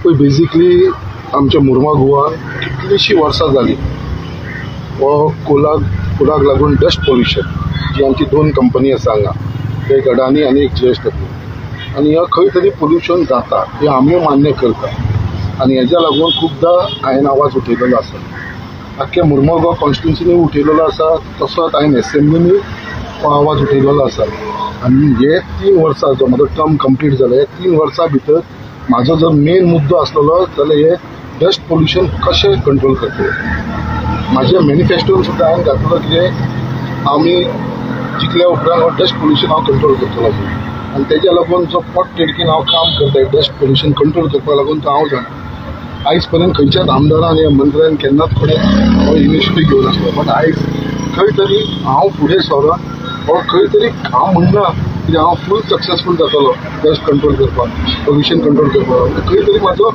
पळय बेजिकली आमच्या मुर्मा गोवा कितलीशी वर्सां जाली वो कोलाक लागून डस्ट पोल्युशन जी आमची दोन कंपनी आसा हांगा, एक अडानी आनी एक JSW, आनी ह्या खंय तरी पोल्युशन जाता हें आमी मान्य करता आनी हेज्या लागून खूबदां हांवें आवाज उठयलेलो आसा. आख्ख्या मुर्मा गोवा कॉन्स्टिट्युन्सीनी उठयलेलो आसा, तसोच हांवें एसेंब्लीनी आवाज उठयलेलो आसा. आनी हे 3 वर्सां जो म्हजो टर्म कंप्लीट जाला, हे 3 वर्सां भितर म्हाजो जर मेन मुद्दो आसलेलो जाल्यार हे डस्ट पोल्युशन कशें कंट्रोल करतले. म्हाज्या मॅनिफेस्टोन सुद्दां हांवें घातलेलो कितें आमी जिखल्या उपरांत हो डस्ट पोल्युशन हांव कंट्रोल करतलो म्हणून. आनी तेज्या लागून जो पोट तिडकीन हांव काम करता डस्ट पोल्युशन कंट्रोल करपाक लागून तो हांव जाणा. आयज पर्यंत खंयच्याच आमदारान या मंत्र्यान केन्नाच फुडें हो इनिशिएटीव घेवन आसलो, बट आयज खंय तरी हांव फुडें सरोन हो खंय तरी हांव म्हणना की हांव फूल सक्सेसफूल जातलो डस्ट कंट्रोल करपाक, पोल्युशन कंट्रोल करपाक. खंय तरी म्हाजो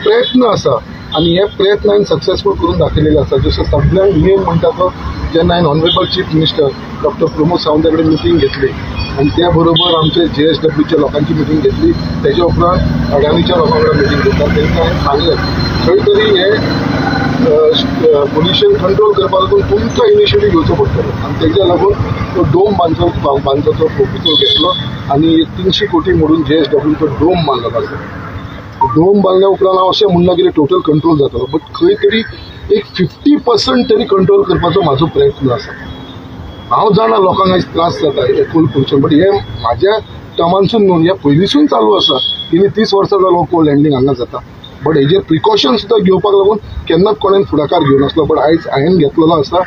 प्रयत्न आसा आनी हे प्रयत्न हांवें सक्सेसफूल करून दाखयलेले आसा. जशें सगळ्यांक मेन म्हणटा तो जेन्ना हांवें honourable chief minister doctor Pramod सावंता कडेन मिटींग घेतली आनी त्या बरोबर आमचे JSWच्या लोकांची मिटींग घेतली, तेज्या उपरांत अडानीच्या लोकां कडेन मिटींग घेतला. तेंकां हांवें सांगलें खंय तरी हे पोल्युशन कंट्रोल करपा लागून तुमकां इनिशिएटीव घेवचो पडटलो आनी तेज्या लागून तो डोम बांदचो प्रोपोजल घेतलो आनी 300 कोटी मोडून JSW तो डोम बांदलेलो आसा. डोम बांदल्या उपरांत हांव अशें म्हणना की टोटल कंट्रोल जातलो, बट खंय तरी एक 50% तरी कंट्रोल करपाचो म्हाजो प्रयत्न आसा. हांव जाणा लोकांक आयज त्रास जाता हे कोल पोल्युशन, बट हे म्हाज्या टर्मानसून न्हू, हे पयलींसून चालू आसा. गेली 30 वर्सां जालो कोल लँडिंग हांगा जाता, बट हेजेर प्रिकॉशन सुद्दां घेवपाक लागून केन्नाच कोणेन फुडाकार घेवन नासलो. बट आयज हांवें घेतलेलो आसा,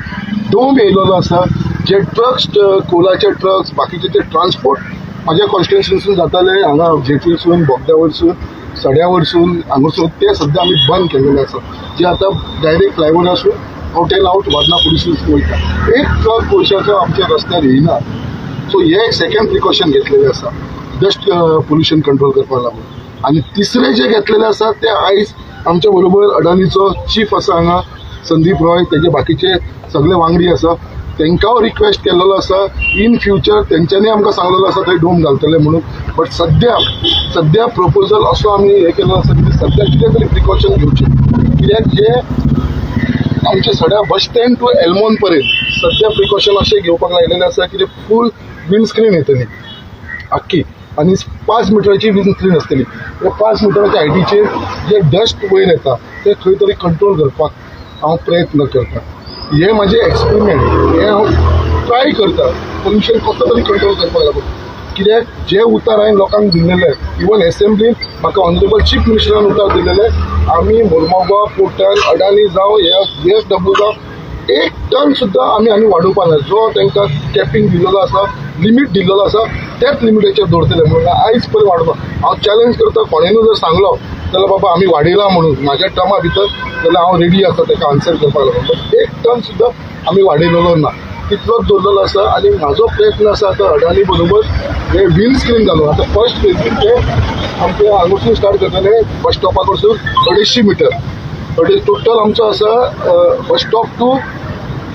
डोम येयलेलो आसा. जे ट्रक्स कोलाचे ट्रक्स बाकीचे ते ट्रान्सपोर्ट म्हाज्या कॉन्स्टिट्युन्सीसून जाताले हांगा जेटीसून बोगद्या वयरसून सड्या वयरसून हांगासून ते सद्या आमी बंद केलेले आसा. जे आतां डायरेक्ट फ्लायओव्हरासून आउट एंड आउट वारणा पुलिसून वयता. एक ट्रक कोळशाचो आमच्या रस्त्यार येयना. सो हे एक सेकंड प्रिकॉशन घेतलेले आसा डस्ट पोल्युशन कंट्रोल करपाक लागून. आनी तिसरे जे घेतलेले आसा ते आयज आमच्या बरोबर अडानीचो चीफ आसा हांगा संदीप रॉय, तेजे बाकीचे सगळे वांगडी आसा. तेंकां रिक्वेस्ट केल्लो आसा इन फ्युचर तेंच्यांनी आमकां सांगलेलो आसा थंय डोम घालतले म्हणून. बट सद्या प्रपोजल असो आमी हे केलो आसा की सद्या कितें तरी प्रिकॉशन घेवचे, कित्याक जे आमचे सड्या बस स्टँड टू एल्मोन पर्यंत सद्या प्रिकॉशन अशें घेवपाक लायलेले आसा की फूल विंडस्क्रीन येतली आख्खी आनी 5 मिटराची विंडस्क्रीन आसतली. त्या 5 मिटराच्या हायटीचेर जे डस्ट वयर येता ते खंय तरी कंट्रोल करपाक हांव प्रयत्न करता. हे माझे एक्सपेरिमेंट, हे हांव ट्राय करता पोल्युशन कसो तरी कंट्रोल करपाक लागून. कित्याक जे उतर हांवें लोकांक दिलेले, इवन एसेंब्लीन म्हाका ऑनरेबल चीफ मिनिस्टरान उतर दिलेले, आमी मुर्मा गोवा पोर्टान अडानी जावं JSW जावं 1 टन सुद्दां आमी वाडोवपा ना. जो तांकां कॅपिंग दिल्लो आसा, लिमीट दिल्लो आसा, त्याच लिमिटेचेर दवरतले म्हणून आयज पळय वाडोवपा. हांव चॅलेंज करता, कोणेनूय जर सांगलो जाल्यार बाबा आमी वाडयला म्हणून म्हाज्या टर्मा भितर, जाल्यार हांव रेडी आसा ताका आन्सर करपाक लागून. बट 1 टन सुद्दां आमी वाडयलेलो ना, तितलोच दवरलेलो आसा. आनी म्हाजो प्रयत्न आसा आतां अडानी बरोबर हे विंड स्क्रीन घालून. आतां फर्स्ट फेजीन ते आमचे हांगासून स्टार्ट करतले बस स्टॉपा कडसून 250 मिटर. टोटल आमचो आसा बस स्टॉप टू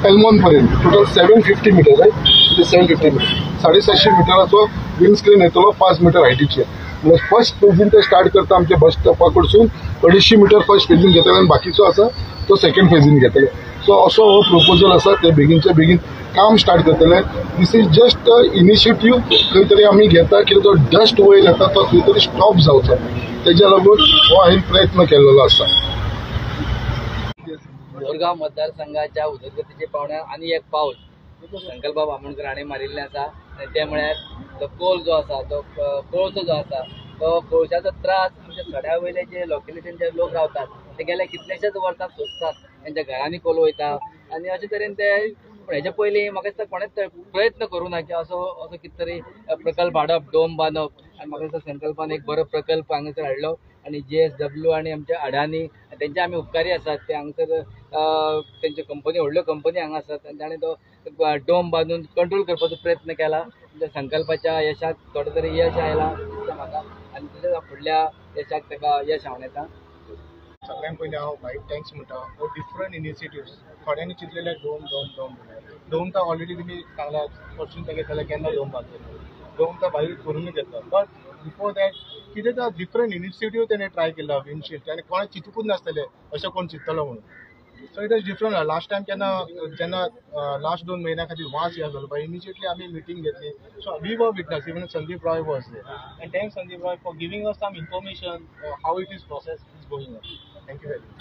एल्मोन पर्यंत टोटल 750 मिटर रायट. 750 मिटर 750 मिटराचो विंड स्क्रीन येतलो 5 मिटर हायटीचेर. म्हणजे फर्स्ट फेजीन ते स्टार्ट करता आमच्या बस स्टॉपा कडसून 250 मिटर फर्स्ट फेजीन घेतले आनी बाकीचो आसा तो सेकंड फेजीन घेतले. सो असो हो प्रोपोजल आसा, ते बेगीनचे बेगीन काम स्टार्ट करतले. दिस इज जस्ट इनिशिएटीव खंय तरी आमी घेता की जो डस्ट वयर येता तो खंय तरी स्टॉप जावचो, तेज्या लागून हो हांवें प्रयत्न केल्लो आसा. मोरगांव मतदारसंघाच्या उदरगतीचे पावण्यार आनी एक पावल संकल्प बाब आमोणकर हाणें मारिल्लें आसा. ते म्हळ्यार तो कोल जो आसा, तो कोळसो जो आसा, तो कोळशाचो त्रास आमच्या सड्या वयले जे लोकेलिटीन जे लोक रावतात ते गेल्या कितलेशेच वर्सां सोंसतात, तांच्या घरांनी कोल वयता आनी अशे तरेन ते. पूण हेजे पयलीं म्हाका दिसता कोणेच प्रयत्न करूं ना की असो कितें तरी प्रकल्प हाडप, डोम बांदप. आनी म्हाका दिसता संकल्पान एक बरो प्रकल्प हांगासर हाडलो आनी JSW आनी आमचे अडानी तेंचे आमी उपकारी आसात. ते हांगासर तेंच्यो कंपनी व्हडल्यो कंपनी हांगा आसात आनी ताणें तो डोम बांदून कंट्रोल करपाचो प्रयत्न केला. त्या संकल्पाच्या यशाक थोडें तरी यश आयलां दिसता म्हाका आनी तेच्या फुडल्या यशाक ताका यश हांव येता. सगळ्यांत पयलीं हांव वायट थँक्स म्हणटा फॉर डिफरंट इनिशिएटिव्स. थोड्यांनी चिंतलेले डोम डोम डोम डोम तो ऑलरेडी तुमी सांगला परसून तेगे जाल्यार केन्ना डोम बांदतले. दोन तो भायर करूनच येता बट बिफोर दॅट कितें तो डिफरंट इनिशिएटीव तेणें ट्राय केला विंडशील्ड आनी कोणा चिंतूकूच नासतलें अशें कोण चिंतलो म्हणून so it is different last time जेन्ना लास्ट 2 म्हयन्या खातीर वास ह्या जालो पळय इमिजिएटली आमी मिटींग घेतली so we were witness even Sandeep Roy was there and thanks Sandeep Roy for giving us some information how it is process is going on thank you very much